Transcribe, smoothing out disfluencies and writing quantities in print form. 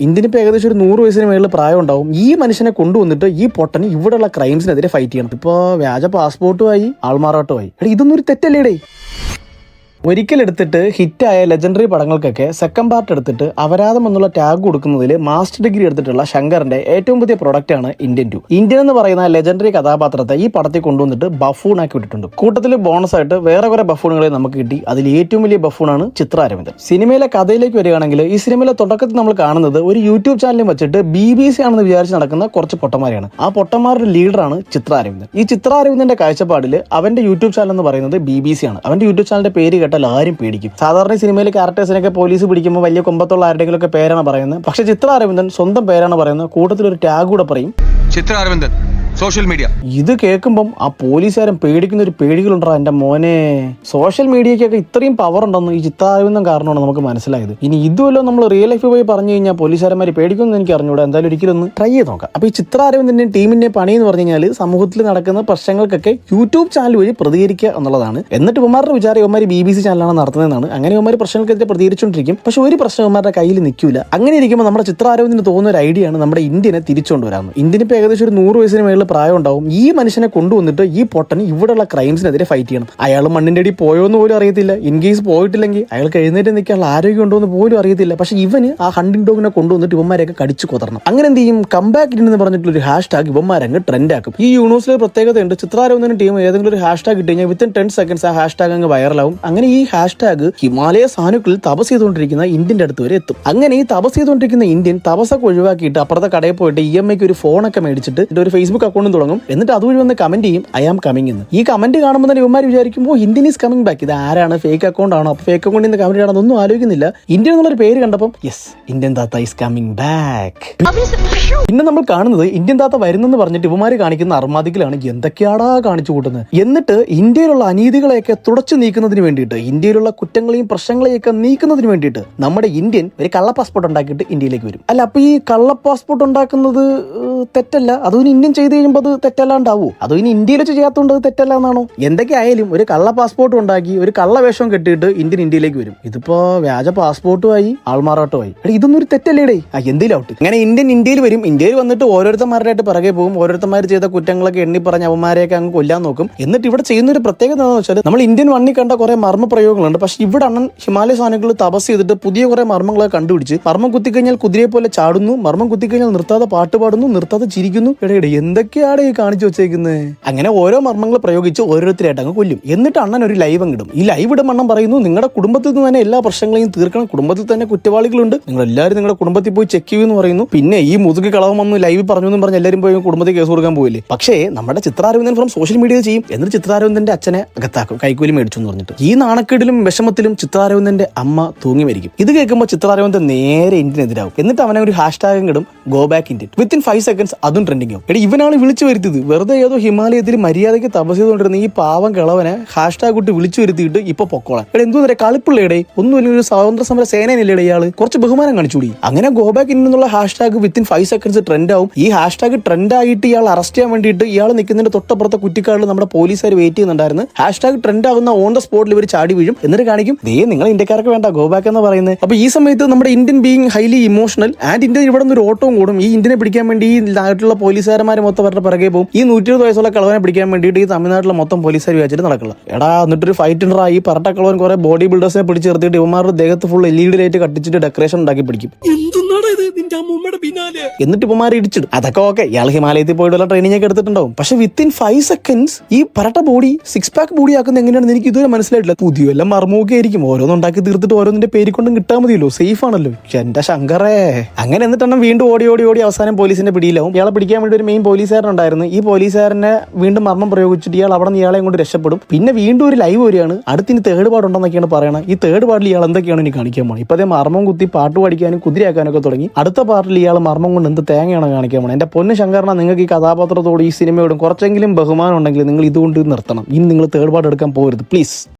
ഇന്ത്യനിപ്പോ ഏകദേശം ഒരു 100 വയസ്സിന് മേളിൽ പ്രായം ഉണ്ടാവും. ഈ മനുഷ്യനെ കൊണ്ടുവന്നിട്ട് ഈ പൊട്ടന് ഇവിടെയുള്ള ക്രൈംസിനെതിരെ ഫൈറ്റ് ചെയ്യണം. ഇപ്പൊ വ്യാജ പാസ്പോർട്ടുമായി ആൾമാറാട്ടമായി. ഇതൊന്നും ഒരു തെറ്റല്ലേടേ. ഒരിക്കലെടുത്തിട്ട് ഹിറ്റായ ലെജൻഡറി പടങ്ങൾക്കൊക്കെ സെക്കൻഡ് പാർട്ട് എടുത്തിട്ട് അപരാധം എന്നുള്ള ടാഗ് കൊടുക്കുന്നതിൽ മാസ്റ്റർ ഡിഗ്രി എടുത്തിട്ടുള്ള ശങ്കറിന്റെ ഏറ്റവും പുതിയ പ്രൊഡക്റ്റ് ആണ് ഇന്ത്യൻ 2. ഇന്ത്യൻ എന്ന് പറയുന്ന ലെജൻഡറി കഥാപാത്രത്തെ ഈ പടത്തിൽ കൊണ്ടുവന്നിട്ട് ബഫൂൺ ആക്കി വിട്ടിട്ടുണ്ട്. കൂട്ടത്തിൽ ബോണസ് ആയിട്ട് വേറെ കുറെ ബഫൂണുകളെ നമുക്ക് കിട്ടി. അതിൽ ഏറ്റവും വലിയ ബഫൂണാണ് ചിത്ര അരവിന്ദൻ. സിനിമയിലെ കഥയിലേക്ക് വരികയാണെങ്കിൽ ഈ സിനിമയിലെ തുടക്കത്തിൽ നമ്മൾ കാണുന്നത് ഒരു യൂട്യൂബ് ചാനലിൽ വെച്ചിട്ട് BBC ആണെന്ന് വിചാരിച്ച് നടക്കുന്ന കുറച്ച് പൊട്ടന്മാരെയാണ്. ആ പൊട്ടന്മാരുടെ ലീഡറാണ് ചിത്ര അരവിന്ദൻ. ഈ ചിത്ര അരവിന്ദന്റെ കാഴ്ചപ്പാടിൽ അവന്റെ യൂട്യൂബ് ചാനൽ എന്ന് പറയുന്നത് BBC ആണ്. അവന്റെ യൂട്യൂബ് ചാനലിന്റെ പേര് ആരും പേടിക്കും. സാധാരണ സിനിമയിലെ ക്യാരക്ടേഴ്സിനൊക്കെ പോലീസ് പിടിക്കുമ്പോൾ വലിയ കൊമ്പത്തുള്ള ആരുടെങ്കിലും ഒക്കെ പേരാണ് പറയുന്നത്. പക്ഷെ ചിത്ര അരവിന്ദൻ സ്വന്തം പേരാണ് പറയുന്നത്. കൂട്ടത്തിൽ ഒരു ടാഗ് കൂടെ പറയും, ചിത്ര അരവിന്ദൻ സോഷ്യൽ മീഡിയ. ഇത് കേൾക്കുമ്പം ആ പോലീസുകാരൻ പേടിക്കുന്ന ഒരു പേടികളുണ്ടാ എന്റെ മോനെ. സോഷ്യൽ മീഡിയക്കൊക്കെ ഇത്രയും പവർ ഉണ്ടെന്ന് ഈ ചിത്ര അരവിന്ദൻ കാരണമാണ് നമുക്ക് മനസ്സിലായത്. ഇനി ഇതുമല്ലോ നമ്മൾ റിയൽ ലൈഫിൽ പോയി പറഞ്ഞു കഴിഞ്ഞാൽ പോലീസുകാരന്മാർ പേടിക്കുമെന്ന് എനിക്ക് അറിഞ്ഞൂടാ. എന്തായാലും ഒരിക്കലും ഒന്ന് ട്രൈ ചെയ്ത് നോക്കാം. അപ്പൊ ഈ ചിത്ര അരവിന്ദന്റെയും ടീമിന്റെ പണി എന്ന് പറഞ്ഞു കഴിഞ്ഞാൽ സമൂഹത്തിൽ നടക്കുന്ന പ്രശ്നങ്ങൾക്കൊക്കെ യൂട്യൂബ് ചാനൽ വഴി പ്രതികരിക്കുക എന്നുള്ളതാണ്. എന്നിട്ട് ഇവന്മാരുടെ വിചാരം ഇവന്മാർ BBC ചാനലാണ് നടത്തുന്നതെന്നാണ്. അങ്ങനെ ഇവന്മാർ പ്രശ്നങ്ങൾക്കെതിരെ പ്രതികരിച്ചുകൊണ്ടിരിക്കും. പക്ഷെ ഒരു പ്രശ്നം ഇവന്മാരുടെ കയ്യിൽ നിൽക്കില്ല. അങ്ങനെ ഇരിക്കുമ്പോൾ നമ്മുടെ ചിത്ര അരവിന്ദന് തോന്നുന്ന ഒരു ഐഡിയ ആണ് നമ്മുടെ ഇന്ത്യനെ തിരിച്ചുകൊണ്ടുവരാമെന്ന്. ഇന്ത്യനിപ്പോ ഏകദേശം ഒരു 100 വയസ്സിന് മേളിൽ പ്രായം ഉണ്ടാവും. ഈ മനുഷ്യനെ കൊണ്ടുവന്നിട്ട് ഈ പൊട്ടന് ഇവിടെയുള്ള ക്രൈംസിനെതിരെ ഫൈറ്റ് ചെയ്യണം. അയാൾ മണ്ണിന്റെ അടി പോയോന്ന് പോലും അറിയത്തില്ല. ഇൻ കേസ് പോയിട്ടില്ലെങ്കിൽ അയാൾക്ക് എഴുന്നേറ്റ് നിൽക്കാനുള്ള ആരോഗ്യം ഉണ്ടോ എന്ന് പോലും അറിയത്തില്ല. പക്ഷെ ഇവന് ആ ഹണ്ടിങ് ഡോഗിനെ കൊണ്ടുവന്നിട്ട് ഇവന്മാരെയൊക്കെ കടിച്ചു കൊതറണം. അങ്ങനെ എന്ത് ചെയ്യും, കംബാക്ക് എന്ന് പറഞ്ഞിട്ടുള്ള ഒരു ഹാഷ്ടാഗ് ഇവന്മാരങ്ങ് ട്രെൻഡ് ആക്കും. ഈ യൂണിവേഴ്സിലെ പ്രത്യേകതയുണ്ട്, ചിത്ര അരവിന്ദൻ ടീം ഏതെങ്കിലും ഒരു ഹാഷ്ടാഗ് ഇട്ട് കഴിഞ്ഞാൽ വിത്തിൻ 10 seconds ആ ഹാഷ്ടാഗ് അങ്ങ് വൈറലാവും. അങ്ങനെ ഈ ഹാഷ്ടാഗ് ഹിമാലയ സാനുക്കളിൽ തപസ് ചെയ്തുകൊണ്ടിരിക്കുന്ന ഇന്ത്യന്റെ അടുത്ത് വരെ എത്തും. അങ്ങനെ ഈ തപസ് ചെയ്തുകൊണ്ടിരിക്കുന്ന ഇന്ത്യൻ തപസ്സൊക്കെ ഒഴിവാക്കിയിട്ട് അപ്പുറത്തെ കടയിൽ പോയിട്ട് EMIക്ക് ഒരു ഫോണൊക്കെ മേടിച്ചിട്ട് ഒരു Facebook അക്കൗണ്ടും തുടങ്ങും. എന്നിട്ട് അതുവഴി വന്ന് കമന്റ് ചെയ്യും, ഐ ആം കമ്മിങ് എന്ന്. ഈ കമന്റ് കാണുമ്പോൾ തന്നെ ഇവന്മാർ വിചാരിക്കുമ്പോൾ ഇന്ത്യൻ ഈസ് കമ്മിങ് ബാക്ക്. ഇത് ആരാണ്, ഫേക്ക് അക്കൗണ്ട് ആണോ? അപ്പൊ ഫേക്ക് അക്കൗണ്ടിൽ നിന്ന് കമന്റ് ആണെന്നൊന്നും ആലോചിക്കുന്നില്ല. ഇന്ത്യൻ എന്നുള്ളൊരു പേര് കണ്ടപ്പോൾ യെസ്, ഇന്ത്യൻ താത്ത ഈസ് കമ്മിങ് ബാക്ക്. പിന്നെ നമ്മൾ കാണുന്നത് ഇന്ത്യൻ താത്ത വരുന്നെന്ന് പറഞ്ഞിട്ട് ഇവന്മാര് കാണിക്കുന്ന അർമാദിക്കലാണ്. എന്തൊക്കെയാടാ കാണിച്ചു കൂട്ടുന്നത്. എന്നിട്ട് ഇന്ത്യയിലുള്ള അനീതികളെയൊക്കെ തുടച്ചു നീക്കുന്നതിന് വേണ്ടിയിട്ട്, ഇന്ത്യയിലുള്ള കുറ്റങ്ങളെയും പ്രശ്നങ്ങളെയൊക്കെ നീക്കുന്നതിന് വേണ്ടിയിട്ട് നമ്മുടെ ഇന്ത്യൻ ഒരു കള്ള പാസ്പോർട്ട് ഉണ്ടാക്കിയിട്ട് ഇന്ത്യയിലേക്ക് വരും. അല്ല, അപ്പൊ ഈ കള്ള പാസ്പോർട്ട് ഉണ്ടാക്കുന്നത് തെറ്റല്ല? അതോ ഇന്ത്യൻ ചെയ്ത് കഴിയുമ്പോൾ അത് തെറ്റല്ലാണ്ടാവൂ? അതോ ഇനി ഇന്ത്യയിൽ വെച്ച് ചെയ്യാത്തതുകൊണ്ട് അത് തെറ്റല്ല എന്നാണോ? എന്തൊക്കെ ആയാലും ഒരു കള്ള പാസ്പോർട്ട് ഉണ്ടാക്കി ഒരു കള്ള വേഷം കെട്ടിയിട്ട് ഇന്ത്യയിലേക്ക് വരും. ഇതിപ്പോ വ്യാജ പാസ്പോർട്ടുമായി ആൾമാറാട്ടമായി. ഇതൊന്നും ഒരു തെറ്റല്ലേടേ. എന്തേലും ഔട്ട്. അങ്ങനെ ഇന്ത്യയിൽ വരും. ഇന്ത്യയിൽ വന്നിട്ട് ഓരോരുത്തന്മാരായിട്ട് പിറകെ പോകും. ഓരോരുത്തന്മാർ ചെയ്ത കുറ്റങ്ങളൊക്കെ എണ്ണി പറഞ്ഞ് അവന്മാരെയൊക്കെ അങ്ങ് കൊല്ലാൻ നോക്കും. എന്നിട്ട് ഇവിടെ ചെയ്യുന്ന ഒരു പ്രത്യേകത എന്താണെന്ന് വെച്ചാൽ, നമ്മൾ ഇന്ത്യൻ വണ്ണി കണ്ട കുറെ മർമ്മ പ്രയോഗങ്ങളുണ്ട്. പക്ഷെ ഇവിടെ അണ്ണൻ ഹിമാലയ സാനുക്കൾ തപസ് ചെയ്തിട്ട് പുതിയ കുറെ മർമ്മങ്ങളൊക്കെ കണ്ടുപിടിച്ച്, മർമ്മം കുത്തിക്കഴിഞ്ഞാൽ കുതിരയെ പോലെ ചാടുന്നു, മർമ്മം കുത്തിക്കഴിഞ്ഞാൽ നിർത്താതെ പാട്ട് പാടുന്നു, നിർത്താതെ ചിരിക്കുന്നു. എന്തൊക്കെയാണ് ഈ കാണിച്ചു വെച്ചേക്കുന്നത്? അങ്ങനെ ഓരോ മർമ്മങ്ങൾ പ്രയോഗിച്ച് ഓരോരുത്തരായിട്ട് അങ്ങ് കൊല്ലും. എന്നിട്ട് അണ്ണൻ ഒരു ലൈവ് അങ്ങിടും. ഈ ലൈവ് ഇടും അണ്ണൻ പറയുന്നു, നിങ്ങളുടെ കുടുംബത്തിൽ നിന്ന് തന്നെ എല്ലാ പ്രശ്നങ്ങളെയും തീർക്കണം, കുടുംബത്തിൽ തന്നെ കുറ്റവാളികളുണ്ട്, നിങ്ങൾ എല്ലാവരും നിങ്ങളുടെ കുടുംബത്തിൽ പോയി ചെക്ക് ചെയ്യുമെന്ന് പറയുന്നു. പിന്നെ ഈ മുതുക് കളവം വന്ന് ലൈവ് പറഞ്ഞു എന്ന് പറഞ്ഞ് എല്ലാവരും പോയി കുടുംബത്തിൽ കേസ് കൊടുക്കാൻ പോയില്ലേ. പക്ഷേ നമ്മുടെ ചിത്ര അരവിന്ദൻ ഫ്രം സോഷ്യൽ മീഡിയ ചെയ്യും. എന്നിട്ട് ചിത്ര അരവിന്ദന്റെ അച്ഛനെ അകത്താക്കും, കൈക്കൂലി മേടിച്ചു എന്ന് പറഞ്ഞിട്ട്. ഈ നാണക്കേടിലും വിഷമത്തിലും ചിത്ര അരവിന്ദന്റെ അമ്മ തൂങ്ങി മരിക്കും. ഇത് കേൾക്കുമ്പോൾ ചിത്ര അരവിന്ദൻ നേരെ ഇന്ത്യനെതിരാവും. എന്നിട്ട് അവനെ ഒരു ഹാഷ്ടാഗ് ഇടും, go back Indian. Within 5 seconds അതും ട്രെൻഡിങ് ആവും. ഇവനാണ് വിളിച്ചു വരുത്തിയത്. വെറുതെ ഏതോ ഹിമാലയത്തിൽ മര്യാദയ്ക്ക് തപസ് ചെയ്തുകൊണ്ടിരുന്ന ഈ പാവം കിളവനെ ഹാഷ്ടാഗ് ഇട്ട് വിളിച്ചു വരുത്തിയിട്ട് ഇപ്പൊ പൊക്കോളാം. എന്തോ കളിപ്പിള്ളയുടെ ഒന്നും ഒരു സ്വാതന്ത്ര്യ സമര സേനയില്ലേ ഇയാള്, കുറച്ച് ബഹുമാനം കാണിച്ചുകൂടി. അങ്ങനെ ഗോ ബാക്ക് ഇന്ത്യൻ എന്നുള്ള ഹാഷ്ടാഗ് വിത്തിൻ 5 seconds ട്രെൻഡ് ആവും. ഈ ഹാഷ്ടാഗ് ട്രെൻഡ് ആയിട്ട് ഇയാൾ അറസ്റ്റ് ചെയ്യാൻ വേണ്ടിയിട്ട് ഇയാൾ നിൽക്കുന്നതിന്റെ തൊട്ടപ്പുറത്തെ കുറ്റിക്കാടിൽ നമ്മുടെ പോലീസുകാർ വെയിറ്റ് ചെയ്യുന്നുണ്ടായിരുന്നു. ഹാഷ്ടാഗ് ട്രെൻഡ് ആവുന്ന ഓൺ ദ സ്പോട്ടിൽ ഇവർ ചാടി വീഴും. എന്നിട്ട് കാണിക്കും, ദേ നിങ്ങൾ ഇന്ത്യക്കാർക്ക് വേണ്ട ഗോ ബാക്ക് എന്ന് പറയുന്നത്. അപ്പൊ ഈ സമയത്ത് നമ്മുടെ Indian being highly emotional and Indian ഇവിടെ നിന്ന് ഒരു ഓട്ടവും കൂടും. ഈ ഇന്ത്യനെ പിടിക്കാൻ വേണ്ടി ഈ നാട്ടിലുള്ള പോലീസുകാരന്മാർ മൊത്തം അവരുടെ പിറകെ പോകും. ഈ 120 വയസ്സുള്ള കളവനെ പിടിക്കാൻ വേണ്ടിയിട്ട് ഈ തമിഴ്നാട്ടിലെ മൊത്തം പോലീസുകാർ വിചാരിച്ചിട്ട് നടക്കില്ല. എന്നിട്ടൊരു ഫൈറ്റ് ഉണ്ടാ. ഈ പറട്ട കളവൻ കുറെ ബോഡി ബിൽഡേഴ്സിനെ പിടിച്ച് നിർത്തിയിട്ട് ഇവന്മാരുടെ ദേഹത്ത് ഫുൾ LED ലൈറ്റ് കട്ടിച്ചിട്ട് ഡെക്കറേഷൻ ഉണ്ടാക്കി പിടിക്കും. എന്നിട്ട് ഇവന്മാരെ ഇടിച്ചിടും. അതൊക്കെ ഓക്കെ, ഇയാൾ ഹിമാലയത്തിൽ പോയിട്ടുള്ള ട്രെയിനിങ് ഒക്കെ എടുത്തിട്ടുണ്ടാവും. പക്ഷെ വിത്തിൻ 5 seconds ഈ പറട്ട ബോഡി 6 pack ബോഡി ആക്കുന്ന എങ്ങനെയാണെന്ന് എനിക്ക് ഇതുവരെ മനസ്സിലായിട്ടില്ല. പുതിയ എല്ലാം മർമ്മമൊക്കെ ആയിരിക്കും. ഓരോന്നും ഉണ്ടാക്കി തീർത്തിട്ട് ഓരോന്നിന്റെ പേരിക്കൊണ്ടും കിട്ടാൻ മതിയല്ലോ, സേഫ് ആണല്ലോ. എന്റെ ശങ്കറേ. അങ്ങനെ എന്നിട്ടെണ്ണം വീണ്ടും ഓടി അവസാനം പോലീസിന്റെ പിടിയിലാവും. ഇയാളെ പിടിക്കാൻ വേണ്ടി ഒരു മെയിൻ പോലീസുകാരനുണ്ടായിരുന്നു. ഈ പോലീസുകാരനെ വീണ്ടും മർമ്മം പ്രയോഗിച്ചിട്ട് ഇയാൾ അവിടെ നിന്ന് ഇയാളെ കൊണ്ട് രക്ഷപ്പെടും. പിന്നെ വീണ്ടും ഒരു ലൈവ് വരികയാണ്. അടുത്തിന് തേർഡ് പാർട്ട് ഉണ്ടെന്നൊക്കെയാണ് പറയണത്. ഈ തേർഡ് പാർട്ടിൽ ഇയാൾ എന്തൊക്കെയാണ് ഇനി കാണിക്കാൻ പോകണം. ഇപ്പൊ അതേ മർമ്മം കുത്തി പാട്ട് പഠിക്കാനും കുതിരയാക്കാനൊക്കെ തുടങ്ങി. അടുത്ത പാർട്ടിൽ ഇയാൾ മർമ്മം കൊണ്ട് എന്ത് തേങ്ങയാണ് കാണിക്കാൻ പോകണം. എന്റെ പൊന്ന് ശങ്കരന, നിങ്ങൾക്ക് ഈ കഥാപാത്രത്തോട് ഈ സിനിമയോടും കുറച്ചെങ്കിലും ബഹുമാനം ഉണ്ടെങ്കിൽ നിങ്ങൾ ഇതുകൊണ്ട് നിർത്തണം. ഇനി നിങ്ങൾ തേർഡ് പാർട്ട് എടുക്കാൻ പോകരുത് പ്ലീസ്.